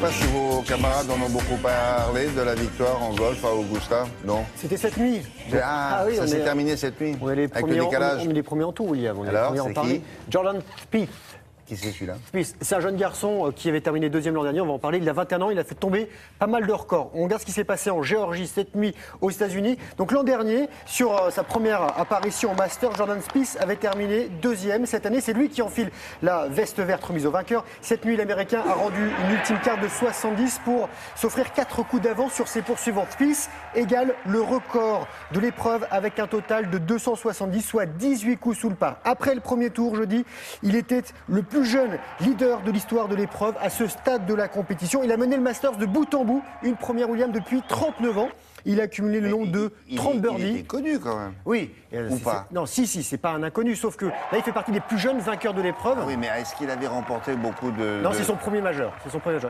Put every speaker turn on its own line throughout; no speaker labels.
sais pas si vos camarades en ont beaucoup parlé de la victoire en golf à Augusta. Non.
C'était cette nuit.
Ah oui, ça s'est terminé cette nuit.
On est les
avec
premiers,
le décalage.
on est les premiers en tout, William. On est
Alors,
les premiers
c'est
en parler.
qui
Jordan Spieth.
Qui c'est celui-là?
C'est un jeune garçon qui avait terminé deuxième l'an dernier, on va en parler. Il a 21 ans, il a fait tomber pas mal de records. On regarde ce qui s'est passé en Géorgie cette nuit aux États-Unis. Donc l'an dernier, sur sa première apparition au Masters, Jordan Spieth avait terminé deuxième. Cette année, c'est lui qui enfile la veste verte remise au vainqueur. Cette nuit, l'Américain a rendu une ultime carte de 70 pour s'offrir 4 coups d'avance sur ses poursuivants. Spieth égale le record de l'épreuve avec un total de 270, soit 18 coups sous le par. Après le premier tour, jeudi, il était le plus jeune leader de l'histoire de l'épreuve à ce stade de la compétition. Il a mené le Masters de bout en bout, une première William depuis 39 ans. Il a accumulé le nombre de 30 birdies.
Il est connu quand même.
Oui.
Ou pas?
Non, si, c'est pas un inconnu, sauf que là, il fait partie des plus jeunes vainqueurs de l'épreuve.
Ah oui, mais est-ce qu'il avait remporté beaucoup de...
Non, c'est son premier majeur.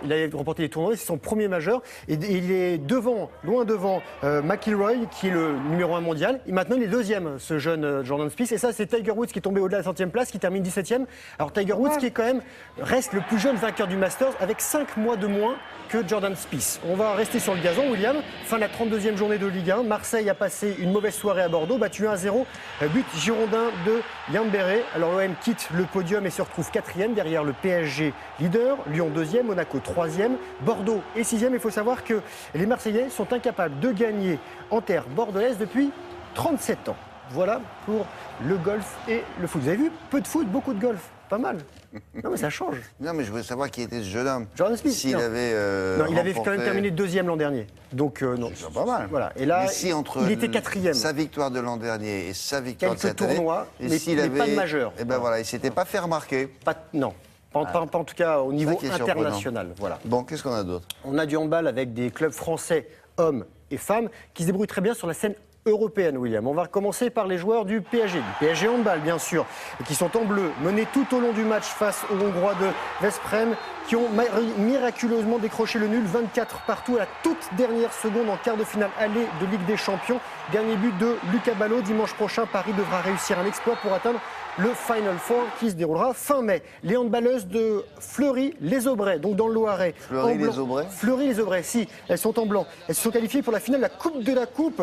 Il a remporté les tournois, c'est son premier majeur. Et il est devant, loin devant McIlroy, qui est le numéro 1 mondial. Et maintenant, il est deuxième, ce jeune Jordan Spieth. Et ça, c'est Tiger Woods qui est tombé au-delà de la 100e place, qui termine 17e. Alors, Tiger Woods, qui est quand même, reste le plus jeune vainqueur du Masters, avec 5 mois de moins que Jordan Spieth. On va rester sur le gazon, William. Fin de la 32e journée de Ligue 1. Marseille a passé une mauvaise soirée à Bordeaux, battu 1-0. But girondin de Yann Béré. Alors l'OM quitte le podium et se retrouve 4e derrière le PSG leader, Lyon 2e, Monaco 3e, Bordeaux est 6e. Il faut savoir que les Marseillais sont incapables de gagner en terre bordelaise depuis 37 ans. Voilà pour le golf et le foot. Vous avez vu, peu de foot, beaucoup de golf. Pas mal. Non mais ça change.
Non mais je voulais savoir qui était ce jeune homme.
Jordan Spieth.
S'il avait
non, il avait
remporté...
quand même terminé deuxième l'an dernier. Donc non.
C'est pas mal.
Voilà. Et là,
mais si entre
il était quatrième.
Sa victoire de l'an dernier et sa victoire de cette
tournois,
année,
mais,
s'il
mais
avait...
pas de majeur.
Et ben voilà, il s'était pas fait remarquer.
Non. Pas en tout cas au niveau
qui est
international. Voilà.
Bon, qu'est-ce qu'on a d'autre?
On a du handball avec des clubs français, hommes et femmes, qui se débrouillent très bien sur la scène européenne, William. On va commencer par les joueurs du PSG handball bien sûr, et qui sont en bleu, menés tout au long du match face aux Hongrois de Veszprém, qui ont miraculeusement décroché le nul, 24 partout à la toute dernière seconde en quart de finale aller de Ligue des Champions. Dernier but de Lucas Ballot. Dimanche prochain, Paris devra réussir un exploit pour atteindre le Final Four qui se déroulera fin mai. Les handballeuses de Fleury-les-Aubrais, donc dans le Loiret.
Fleury-les-Aubrais ?
Fleury-les-Aubrais, si, elles sont en blanc. Elles se sont qualifiées pour la finale de la Coupe de la Coupe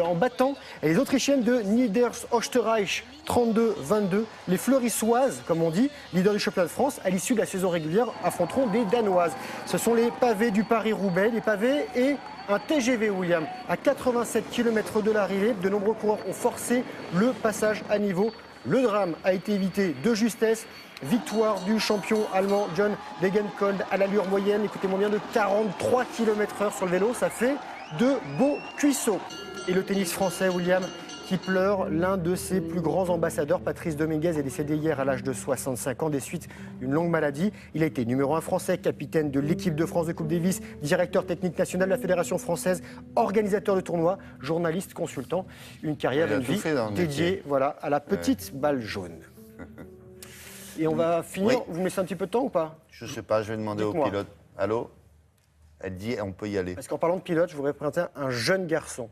en battant les Autrichiennes de Niederösterreich 32-22. Les Fleurissoises, comme on dit, leaders du championnat de France, à l'issue de la saison régulière, affronteront des Danoises. Ce sont les pavés du Paris-Roubaix, les pavés et un TGV, William, à 87 km de l'arrivée. De nombreux coureurs ont forcé le passage à niveau. Le drame a été évité de justesse. Victoire du champion allemand John Degenkolb à l'allure moyenne, écoutez-moi bien, de 43 km/h sur le vélo. Ça fait de beaux cuisseaux. Et le tennis français, William, qui pleure, l'un de ses plus grands ambassadeurs, Patrice Dominguez, est décédé hier à l'âge de 65 ans des suites d'une longue maladie. Il a été numéro 1 français, capitaine de l'équipe de France de Coupe Davis, directeur technique national de la Fédération française, organisateur de tournois, journaliste, consultant. Une carrière, une vie dédiée à la petite balle jaune. Et on va finir.
Oui.
Vous me laissez un petit peu de temps ou pas?
Je sais pas, je vais demander au pilote. Allô? Elle dit on peut y aller.
Parce qu'en parlant de pilote, je voudrais présenter un jeune garçon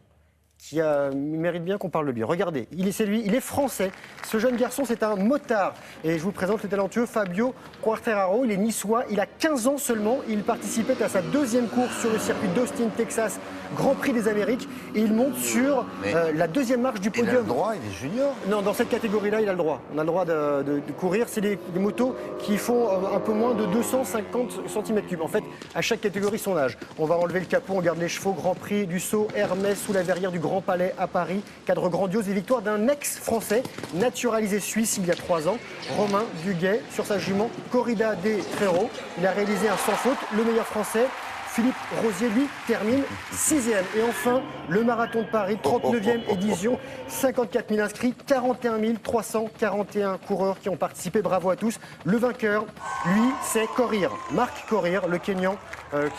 qui mérite bien qu'on parle de lui. Regardez, c'est lui, il est français. Ce jeune garçon, c'est un motard. Et je vous présente le talentueux Fabio Quartararo. Il est niçois, il a 15 ans seulement. Il participait à sa deuxième course sur le circuit d'Austin, Texas, Grand Prix des Amériques. Et il monte sur la deuxième marche du podium.
Il a le droit, il est junior?
Non, dans cette catégorie-là, il a le droit. On a le droit de courir. C'est des motos qui font un peu moins de 250 cm3. En fait, à chaque catégorie, son âge. On va enlever le capot, on garde les chevaux. Grand Prix du Sceau, Hermès, sous la verrière du Grand Palais à Paris. Cadre grandiose et victoire d'un ex-français naturalisé suisse il y a 3 ans, Romain Duguay, sur sa jument Corrida des Trairos. Il a réalisé un sans faute. Le meilleur français, Philippe Rosier, lui, termine 6e. Et enfin, le marathon de Paris, 39e édition, 54 000 inscrits, 41 341 coureurs qui ont participé. Bravo à tous. Le vainqueur, lui, c'est Korir, Marc Korir, le Kényan,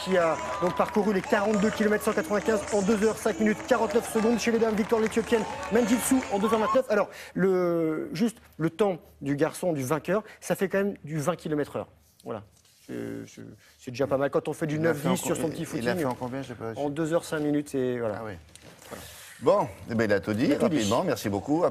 qui a donc parcouru les 42 km 195 en 2 h 5 minutes 49 secondes. Chez les dames, victoire l'Éthiopienne Menjitsu en 2 h 29. Alors, juste le temps du garçon, du vainqueur, ça fait quand même du 20 km/h. Voilà. C'est déjà pas mal quand on fait du 9-10 sur son petit footing.
Il a fait en combien, je sais pas.
En 2 h 5 minutes, et voilà.
Ah oui. Voilà. Bon, eh bien, il a tout dit rapidement. Merci beaucoup.